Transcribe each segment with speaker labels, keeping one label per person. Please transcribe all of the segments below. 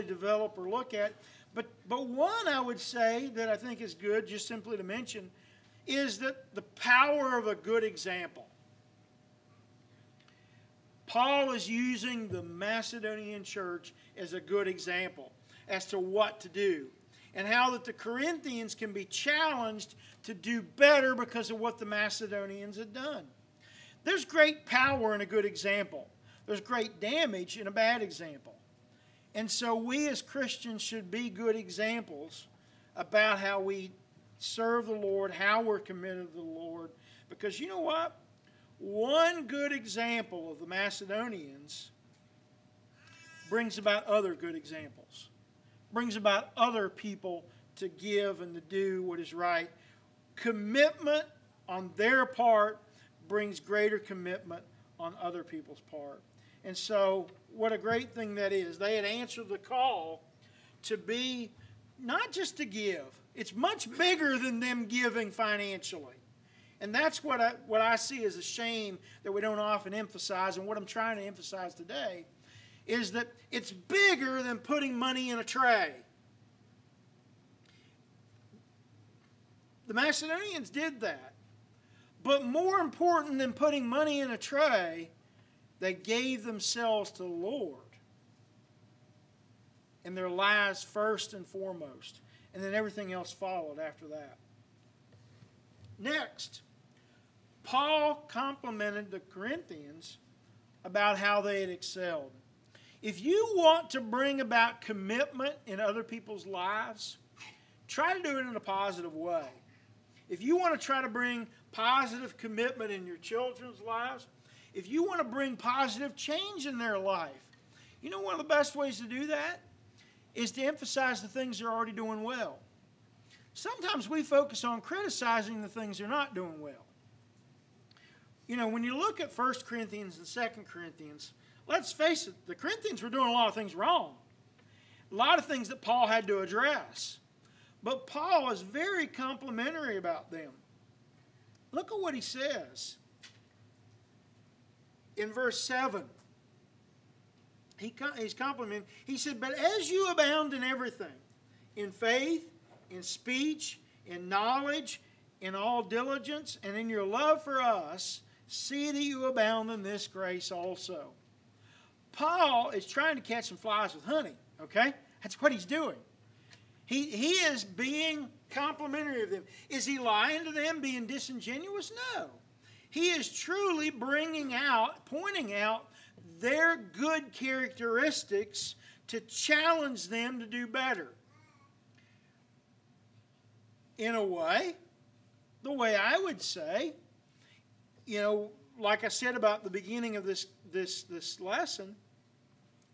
Speaker 1: develop or look at. But one I would say that I think is good, just simply to mention, is that the power of a good example. Paul is using the Macedonian church as a good example as to what to do, and how that the Corinthians can be challenged to do better because of what the Macedonians had done. There's great power in a good example. There's great damage in a bad example. And so we as Christians should be good examples about how we serve the Lord, how we're committed to the Lord. Because you know what? One good example of the Macedonians brings about other good examples. Brings about other people to give and to do what is right. Commitment on their part brings greater commitment on other people's part. And so, what a great thing that is. They had answered the call to be, not just to give. It's much bigger than them giving financially. And that's what I see as a shame that we don't often emphasize. And what I'm trying to emphasize today is that it's bigger than putting money in a tray. The Macedonians did that. But more important than putting money in a tray, they gave themselves to the Lord and their lives first and foremost. And then everything else followed after that. Next, Paul complimented the Corinthians about how they had excelled. If you want to bring about commitment in other people's lives, try to do it in a positive way. If you want to try to bring positive commitment in your children's lives, if you want to bring positive change in their life, you know one of the best ways to do that is to emphasize the things they're already doing well. Sometimes we focus on criticizing the things they're not doing well. You know, when you look at 1 Corinthians and 2 Corinthians, let's face it, the Corinthians were doing a lot of things wrong. A lot of things that Paul had to address. But Paul is very complimentary about them. Look at what he says. In verse 7, he's complimenting. He said, "But as you abound in everything, in faith, in speech, in knowledge, in all diligence, and in your love for us, see that you abound in this grace also." Paul is trying to catch some flies with honey, okay? That's what he's doing. He is being complimentary of them. Is he lying to them, being disingenuous? No. He is truly pointing out their good characteristics to challenge them to do better. In a way, the way I would say, you know, like I said about the beginning of this lesson,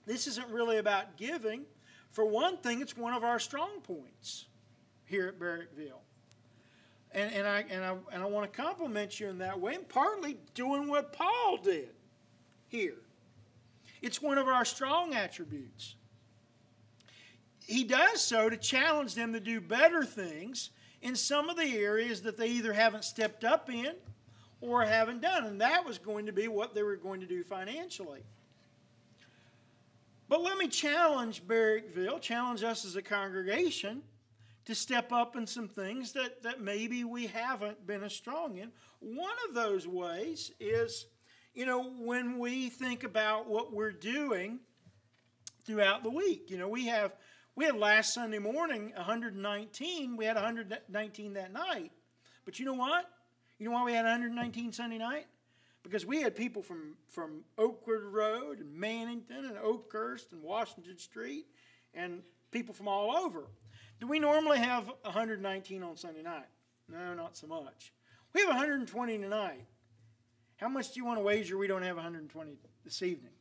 Speaker 1: this isn't really about giving. For one thing, it's one of our strong points here at Barrackville. And I want to compliment you in that way, and partly doing what Paul did here. It's one of our strong attributes. He does so to challenge them to do better things in some of the areas that they either haven't stepped up in or haven't done. And that was going to be what they were going to do financially. But let me challenge Barrackville, challenge us as a congregation to step up in some things that maybe we haven't been as strong in. One of those ways is, you know, when we think about what we're doing throughout the week. You know, we had last Sunday morning 119. We had 119 that night. But you know what? You know why we had 119 Sunday night? Because we had people from Oakwood Road and Mannington and Oakhurst and Washington Street and people from all over. Do we normally have 119 on Sunday night? No, not so much. We have 120 tonight. How much do you want to wager we don't have 120 this evening?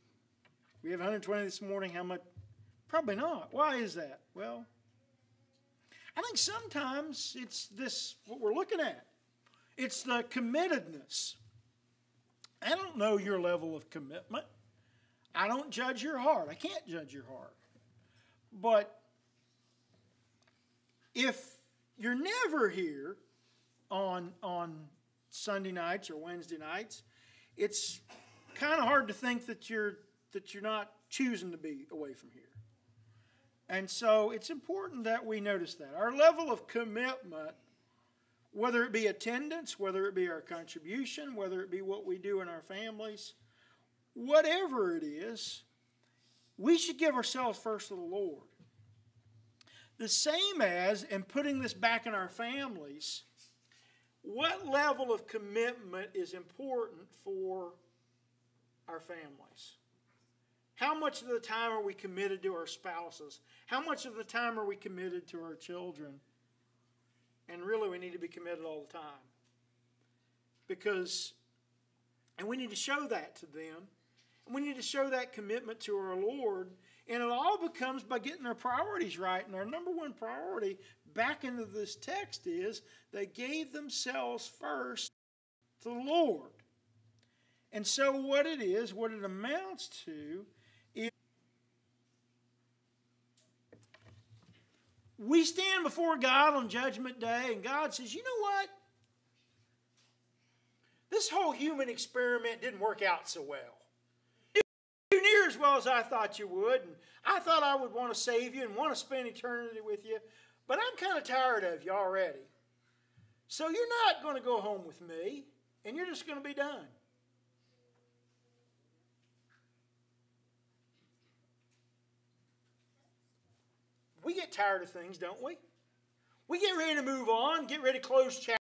Speaker 1: We have 120 this morning. How much? Probably not. Why is that? Well, I think sometimes it's this, what we're looking at. It's the committedness. I don't know your level of commitment. I don't judge your heart. I can't judge your heart. But if you're never here on Sunday nights or Wednesday nights, it's kind of hard to think that you're not choosing to be away from here. And so it's important that we notice that. Our level of commitment, whether it be attendance, whether it be our contribution, whether it be what we do in our families, whatever it is, we should give ourselves first to the Lord. The same as, in putting this back in our families, what level of commitment is important for our families? How much of the time are we committed to our spouses? How much of the time are we committed to our children? And really, we need to be committed all the time. And we need to show that to them. And we need to show that commitment to our Lord. And it all becomes by getting our priorities right. And our number one priority back into this text is they gave themselves first to the Lord. And so what it amounts to is we stand before God on Judgment Day and God says, you know what? This whole human experiment didn't work out so well. Near as well as I thought you would, and I thought I would want to save you and want to spend eternity with you, but I'm kind of tired of you already. So you're not going to go home with me, and you're just going to be done. We get tired of things, don't we? We get ready to move on, get ready to close chapter.